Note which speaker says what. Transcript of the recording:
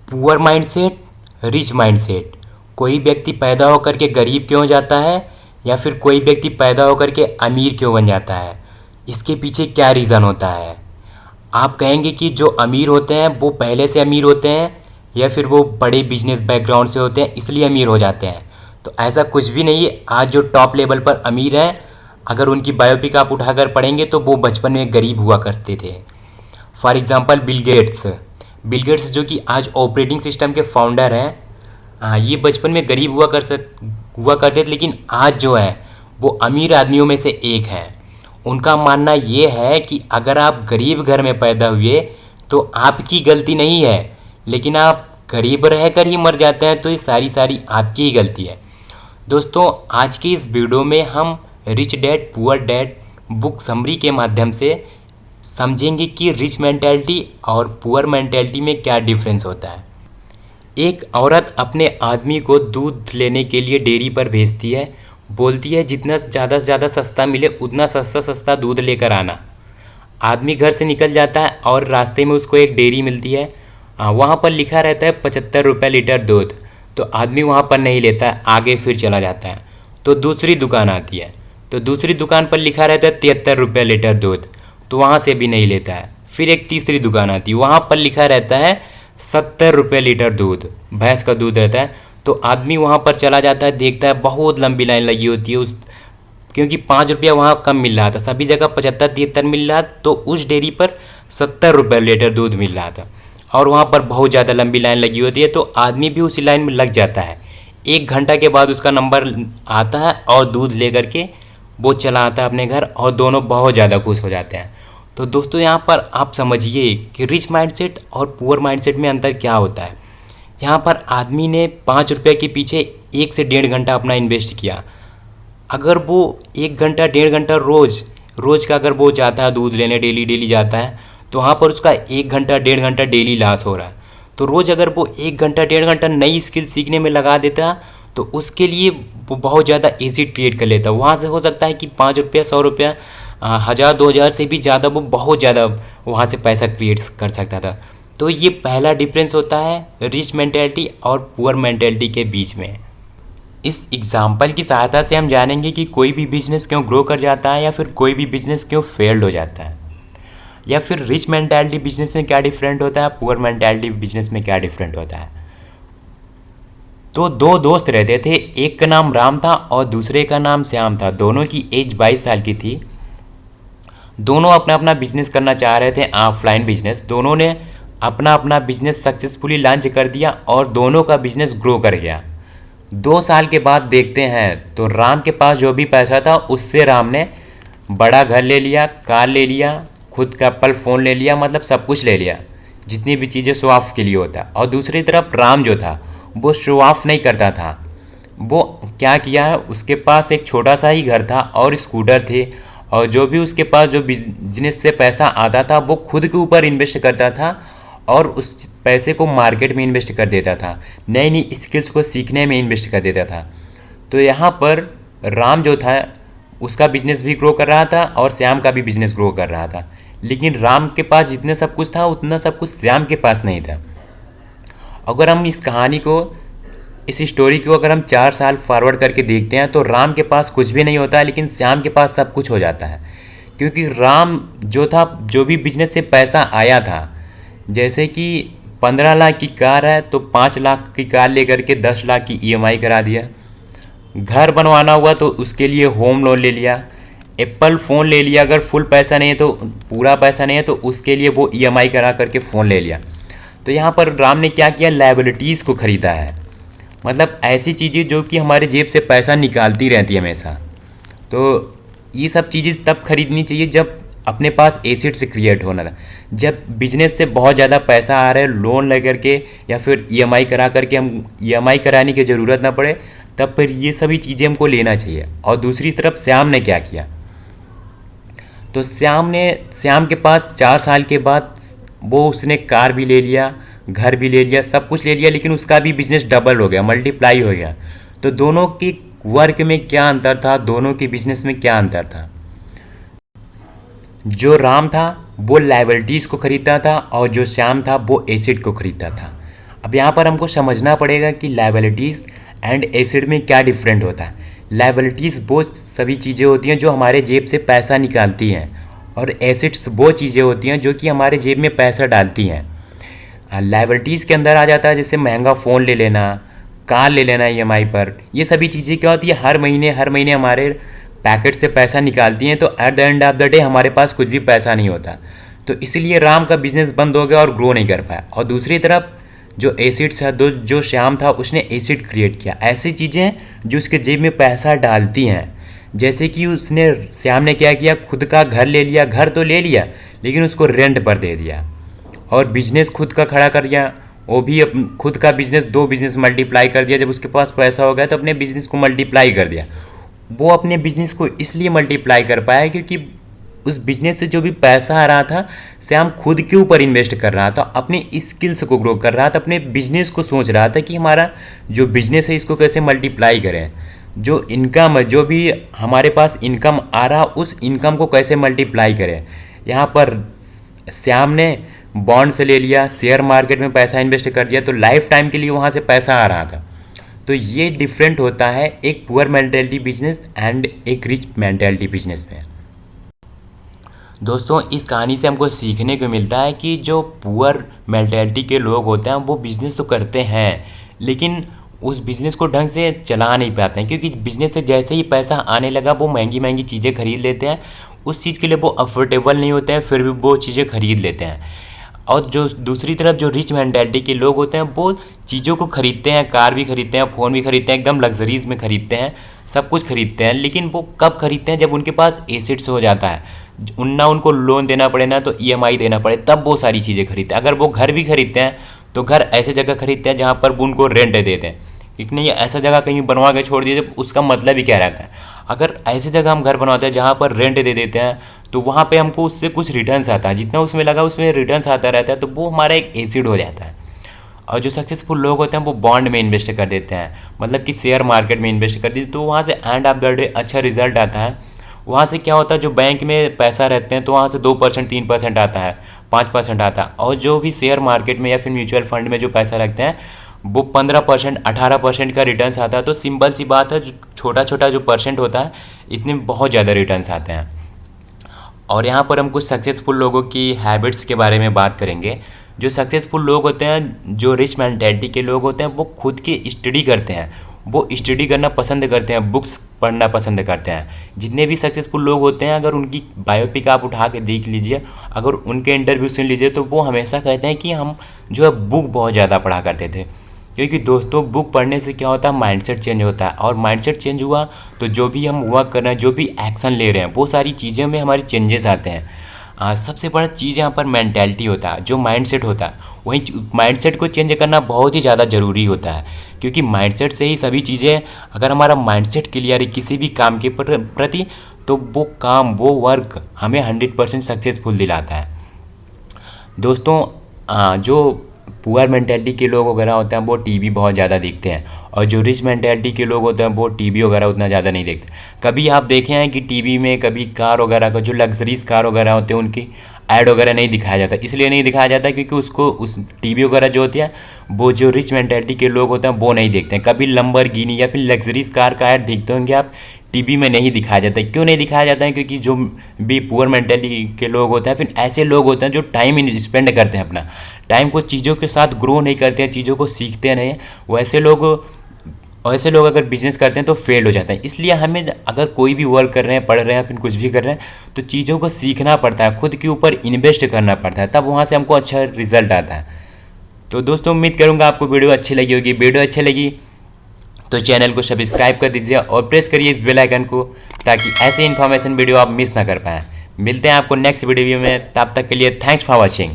Speaker 1: Poor mindset, rich mindset. कोई व्यक्ति पैदा होकर के गरीब क्यों हो जाता है, या फिर कोई व्यक्ति पैदा होकर के अमीर क्यों बन जाता है, इसके पीछे क्या रीज़न होता है। आप कहेंगे कि जो अमीर होते हैं वो पहले से अमीर होते हैं, या फिर वो बड़े बिजनेस बैकग्राउंड से होते हैं इसलिए अमीर हो जाते हैं। तो ऐसा कुछ भी नहीं है। आज जो टॉप लेवल पर अमीर हैं, अगर उनकी बायोपिक आप उठाकर पढ़ेंगे तो वो बचपन में गरीब हुआ करते थे। फॉर एग्जांपल बिल गेट्स जो कि आज ऑपरेटिंग सिस्टम के फाउंडर हैं, ये बचपन में गरीब हुआ करते थे, लेकिन आज जो है वो अमीर आदमियों में से एक हैं। उनका मानना ये है कि अगर आप गरीब घर में पैदा हुए तो आपकी गलती नहीं है, लेकिन आप गरीब रहकर ही मर जाते हैं तो ये सारी आपकी ही गलती है। दोस्तों, आज की इस वीडियो में हम rich dad poor dad book summary के माध्यम से समझेंगे कि रिच मेंटेलिटी और पुअर मेंटेलिटी में क्या डिफरेंस होता है। एक औरत अपने आदमी को दूध लेने के लिए डेयरी पर भेजती है, बोलती है जितना ज़्यादा से ज़्यादा सस्ता मिले उतना सस्ता सस्ता दूध लेकर आना। आदमी घर से निकल जाता है और रास्ते में उसको एक डेयरी मिलती है, वहाँ पर लिखा रहता है 75 रुपये लीटर दूध। तो आदमी वहाँ पर नहीं लेता है, आगे फिर चला जाता है। तो दूसरी दुकान आती है, तो दूसरी दुकान पर लिखा रहता है 73 रुपये लीटर दूध, तो वहाँ से भी नहीं लेता है। फिर एक तीसरी दुकान आती है, वहाँ पर लिखा रहता है 70 रुपये लीटर दूध, भैंस का दूध रहता है। तो आदमी वहाँ पर चला जाता है, देखता है बहुत लंबी लाइन लगी होती है क्योंकि 5 रुपया वहाँ कम मिल रहा था, सभी जगह 75-73 मिल रहा, तो उस डेयरी पर 70 रुपये लीटर दूध मिल रहा था और वहाँ पर बहुत ज़्यादा लंबी लाइन लगी होती है। तो आदमी भी उसी लाइन में लग जाता है। 1 घंटा के बाद उसका नंबर आता है और दूध ले करके वो चला आता है अपने घर, और दोनों बहुत ज़्यादा खुश हो जाते हैं। तो दोस्तों, यहाँ पर आप समझिए कि रिच माइंडसेट और पुअर माइंडसेट में अंतर क्या होता है। यहाँ पर आदमी ने 5 रुपये के पीछे 1 से 1.5 घंटा अपना इन्वेस्ट किया। अगर वो 1 घंटा 1.5 घंटा रोज़ का अगर वो जाता है दूध लेने, डेली जाता है, तो वहाँ पर उसका 1 घंटा 1.5 घंटा डेली लॉस हो रहा है। तो रोज़ अगर वो 1 घंटा 1.5 घंटा नई स्किल सीखने में लगा देता तो उसके लिए वो बहुत ज़्यादा ईजी ट्रेड कर लेता। वहाँ से हो सकता है कि 5 रुपया 100 रुपया 1000 2000 से भी ज़्यादा वो बहुत ज़्यादा वहाँ से पैसा क्रिएट कर सकता था। तो ये पहला डिफरेंस होता है रिच मेंटेलिटी और पुअर मेंटेलिटी के बीच में। इस एग्जाम्पल की सहायता से हम जानेंगे कि कोई भी बिजनेस क्यों ग्रो कर जाता है, या फिर कोई भी बिजनेस क्यों फेल्ड हो जाता है, या फिर रिच मेंटालिटी बिजनेस में क्या डिफरेंट होता है, पुअर मेंटालिटी बिजनेस में क्या डिफरेंट होता है। तो 2 दोस्त रहते थे, एक का नाम राम था और दूसरे का नाम श्याम था। दोनों की एज 22 साल की थी। दोनों अपना अपना बिजनेस करना चाह रहे थे, ऑफलाइन बिजनेस। दोनों ने अपना अपना बिजनेस सक्सेसफुली लॉन्च कर दिया और दोनों का बिजनेस ग्रो कर गया। 2 साल के बाद देखते हैं तो राम के पास जो भी पैसा था उससे राम ने बड़ा घर ले लिया, कार ले लिया, खुद का एप्पल फ़ोन ले लिया, मतलब सब कुछ ले लिया, जितनी भी चीज़ें शो ऑफ के लिए होता है। और दूसरी तरफ राम जो था वो शो ऑफ नहीं करता था। वो क्या किया है, उसके पास एक छोटा सा ही घर था और स्कूटर थे, और जो भी उसके पास जो बिजनेस से पैसा आता था वो खुद के ऊपर इन्वेस्ट करता था और उस पैसे को मार्केट में इन्वेस्ट कर देता था, नई नई स्किल्स को सीखने में इन्वेस्ट कर देता था। तो यहाँ पर राम जो था उसका बिजनेस भी ग्रो कर रहा था और श्याम का भी बिजनेस ग्रो कर रहा था, लेकिन राम के पास जितने सब कुछ था उतना सब कुछ श्याम के पास नहीं था। अगर हम इस कहानी को, इस स्टोरी को अगर हम 4 साल फॉरवर्ड करके देखते हैं तो राम के पास कुछ भी नहीं होता है, लेकिन श्याम के पास सब कुछ हो जाता है। क्योंकि राम जो था, जो भी बिजनेस से पैसा आया था, जैसे कि 15 लाख की कार है तो 5 लाख की कार लेकर के 10 लाख की ईएमआई करा दिया। घर बनवाना हुआ तो उसके लिए होम लोन ले लिया। एप्पल फ़ोन ले लिया, अगर फुल पैसा नहीं है तो, पूरा पैसा नहीं है तो उसके लिए वो ईएमआई करा करके फ़ोन ले लिया। तो यहाँ पर राम ने क्या किया, लायबिलिटीज़ को ख़रीदा है, मतलब ऐसी चीज़ें जो कि हमारे जेब से पैसा निकालती रहती है हमेशा। तो ये सब चीज़ें तब खरीदनी चाहिए जब अपने पास एसेट्स क्रिएट होना था। जब बिजनेस से बहुत ज़्यादा पैसा आ रहा है, लोन लेकर के या फिर ईएमआई करा करके, हम ईएमआई कराने की ज़रूरत ना पड़े, तब फिर ये सभी चीज़ें हमको लेना चाहिए। और दूसरी तरफ श्याम ने क्या किया, तो श्याम के पास 4 साल के बाद वो उसने कार भी ले लिया, घर भी ले लिया, सब कुछ ले लिया, लेकिन उसका भी बिजनेस डबल हो गया, मल्टीप्लाई हो गया। तो दोनों की वर्क में क्या अंतर था, दोनों के बिजनेस में क्या अंतर था। जो राम था वो लायबिलिटीज़ को खरीदता था और जो श्याम था वो एसेट को खरीदता था। अब यहाँ पर हमको समझना पड़ेगा कि लायबिलिटीज़ एंड एसेट में क्या डिफरेंट होता है। लायबिलिटीज़ वो सभी चीज़ें होती हैं जो हमारे जेब से पैसा निकालती हैं, और एसेट्स वो चीज़ें होती हैं जो कि हमारे जेब में पैसा डालती हैं। लायबिलिटीज़ के अंदर आ जाता है जैसे महंगा फ़ोन ले लेना, कार ले लेना ईएमआई पर। ये सभी चीज़ें क्या होती है, हर महीने हमारे पैकेट से पैसा निकालती हैं, तो at the end of the day हमारे पास कुछ भी पैसा नहीं होता। तो इसलिए राम का बिजनेस बंद हो गया और ग्रो नहीं कर पाया। और दूसरी तरफ जो एसिड्स है, जो श्याम था उसने एसिड क्रिएट किया, ऐसी चीज़ें जो उसके जेब में पैसा डालती हैं। जैसे कि श्याम ने क्या किया, खुद का घर ले लिया, घर तो ले लिया लेकिन उसको रेंट पर दे दिया, और बिजनेस खुद का खड़ा कर दिया, वो भी खुद का बिजनेस, 2 बिजनेस मल्टीप्लाई कर दिया। जब उसके पास पैसा हो गया तो अपने बिजनेस को मल्टीप्लाई कर दिया। वो अपने बिजनेस को इसलिए मल्टीप्लाई कर पाया क्योंकि उस बिजनेस से जो भी पैसा आ रहा था श्याम खुद के ऊपर इन्वेस्ट कर रहा था, अपने स्किल्स को ग्रो कर रहा था, अपने बिजनेस को सोच रहा था कि हमारा जो बिजनेस है इसको कैसे मल्टीप्लाई करें, जो इनकम, जो भी हमारे पास इनकम आ रहा उस इनकम को कैसे मल्टीप्लाई करें। यहाँ पर श्याम ने बॉन्ड से ले लिया, शेयर मार्केट में पैसा इन्वेस्ट कर दिया, तो लाइफ टाइम के लिए वहाँ से पैसा आ रहा था। तो ये डिफरेंट होता है एक पुअर मेंटेलिटी बिजनेस एंड एक रिच मेंटेलिटी बिजनेस में। दोस्तों, इस कहानी से हमको सीखने को मिलता है कि जो पुअर मेंटेलिटी के लोग होते हैं वो बिज़नेस तो करते हैं लेकिन उस बिज़नेस को ढंग से चला नहीं पाते हैं, क्योंकि बिज़नेस से जैसे ही पैसा आने लगा वो महंगी महंगी चीज़ें खरीद लेते हैं। उस चीज़ के लिए वो अफोर्डेबल नहीं होते हैं, फिर भी वो चीज़ें खरीद लेते हैं। और जो दूसरी तरफ जो रिच मेंटेलिटी के लोग होते हैं वो चीज़ों को खरीदते हैं, कार भी खरीदते हैं, फ़ोन भी खरीदते हैं, एकदम लग्जरीज में खरीदते हैं, सब कुछ खरीदते हैं। लेकिन वो कब खरीदते हैं, जब उनके पास एसेट्स हो जाता है, ना उनको लोन देना पड़े ना तो ईएमआई देना पड़े, तब वो सारी चीज़ें खरीदते हैं। अगर वो घर भी खरीदते हैं तो घर ऐसे जगह खरीदते हैं जहाँ पर वो उनको रेंट देते हैं, लेकिन ये ऐसा जगह कहीं बनवा के छोड़ दिए, उसका मतलब ही क्या रहता है। अगर ऐसी जगह हम घर बनवाते हैं जहाँ पर रेंट दे देते हैं तो वहाँ पे हमको उससे कुछ रिटर्न्स आता है, जितना उसमें लगा उसमें रिटर्न्स आता रहता है, तो वो हमारा एक एसिड हो जाता है। और जो सक्सेसफुल लोग होते हैं वो बॉन्ड में इन्वेस्ट कर देते हैं, मतलब कि शेयर मार्केट में इन्वेस्ट कर देते हैं, तो वहाँ से एंड ऑफ द डे अच्छा रिजल्ट आता है। वहाँ से क्या होता है, जो बैंक में पैसा रहते हैं तो वहाँ से 2%, 3% आता है, 5% आता है। और जो भी शेयर मार्केट में या फिर म्यूचुअल फंड में जो पैसा रखते हैं वो 15%, 18% का रिटर्न्स आता है। तो सिंपल सी बात है, छोटा छोटा जो परसेंट होता है इतने बहुत ज़्यादा रिटर्न्स आते हैं। और यहाँ पर हम कुछ सक्सेसफुल लोगों की हैबिट्स के बारे में बात करेंगे। जो सक्सेसफुल लोग होते हैं, जो रिच मेंटेलिटी के लोग होते हैं, वो खुद की स्टडी करते हैं, वो स्टडी करना पसंद करते हैं, बुक्स पढ़ना पसंद करते हैं। जितने भी सक्सेसफुल लोग होते हैं, अगर उनकी बायोपिक आप उठा के देख लीजिए, अगर उनके इंटरव्यू सुन लीजिए, तो वो हमेशा कहते हैं कि हम जो है बुक बहुत ज़्यादा पढ़ा करते थे। क्योंकि दोस्तों, बुक पढ़ने से क्या होता है, माइंडसेट चेंज होता है, और माइंडसेट चेंज हुआ तो जो भी हम वर्क कर रहे हैं, जो भी एक्शन ले रहे हैं, वो सारी चीज़ें में हमारी चेंजेस आते हैं। सबसे बड़ा चीज़ यहाँ पर मेंटालिटी होता है, जो माइंडसेट होता है, वही माइंडसेट को चेंज करना बहुत ही ज़्यादा ज़रूरी होता है। क्योंकि माइंडसेट से ही सभी चीज़ें, अगर हमारा माइंडसेट क्लियर है किसी भी काम के प्रति, तो वो काम, वो वर्क हमें 100% सक्सेसफुल दिलाता है। दोस्तों, जो पुअर मेंटेलिटी के लोग वगैरह होते हैं वो टीवी बहुत ज़्यादा देखते हैं, और जो रिच मेंटेलिटी के लोग होते हैं वो टीवी वगैरह उतना ज़्यादा नहीं देखते। कभी आप देखे हैं कि टीवी में कभी कार वगैरह का, जो लग्जरीज कार वगैरह होते हैं, उनकी ऐड वगैरह नहीं दिखाया जाता। इसलिए नहीं दिखाया जाता क्योंकि उसको, उस टीवी वगैरह जो होती है, वो जो रिच मेंटेलिटी के लोग होते हैं वो नहीं देखते हैं। कभी लंबरगिनी या फिर लग्जरीज कार का ऐड देखते होंगे आप, टीवी में नहीं दिखाया जाता है। क्यों नहीं दिखाया जाता है? क्योंकि जो भी पुअर मेंटेलिटी के लोग होते हैं, फिर ऐसे लोग होते हैं जो टाइम स्पेंड करते हैं, अपना टाइम को चीज़ों के साथ ग्रो नहीं करते हैं, चीज़ों को सीखते नहीं। वैसे लोग अगर बिजनेस करते हैं तो फेल हो जाते हैं। इसलिए हमें, अगर कोई भी वर्क कर रहे हैं, पढ़ रहे हैं, फिर कुछ भी कर रहे हैं, तो चीज़ों को सीखना पड़ता है, खुद के ऊपर इन्वेस्ट करना पड़ता है, तब वहाँ से हमको अच्छा रिजल्ट आता है। तो दोस्तों, उम्मीद करूँगा आपको वीडियो अच्छी लगी होगी। वीडियो अच्छी लगी तो चैनल को सब्सक्राइब कर दीजिए और प्रेस करिए इस बेल आइकन को, ताकि ऐसे इन्फॉर्मेशन वीडियो आप मिस ना कर पाएँ। मिलते हैं आपको नेक्स्ट वीडियो में, तब तक के लिए थैंक्स फॉर वॉचिंग।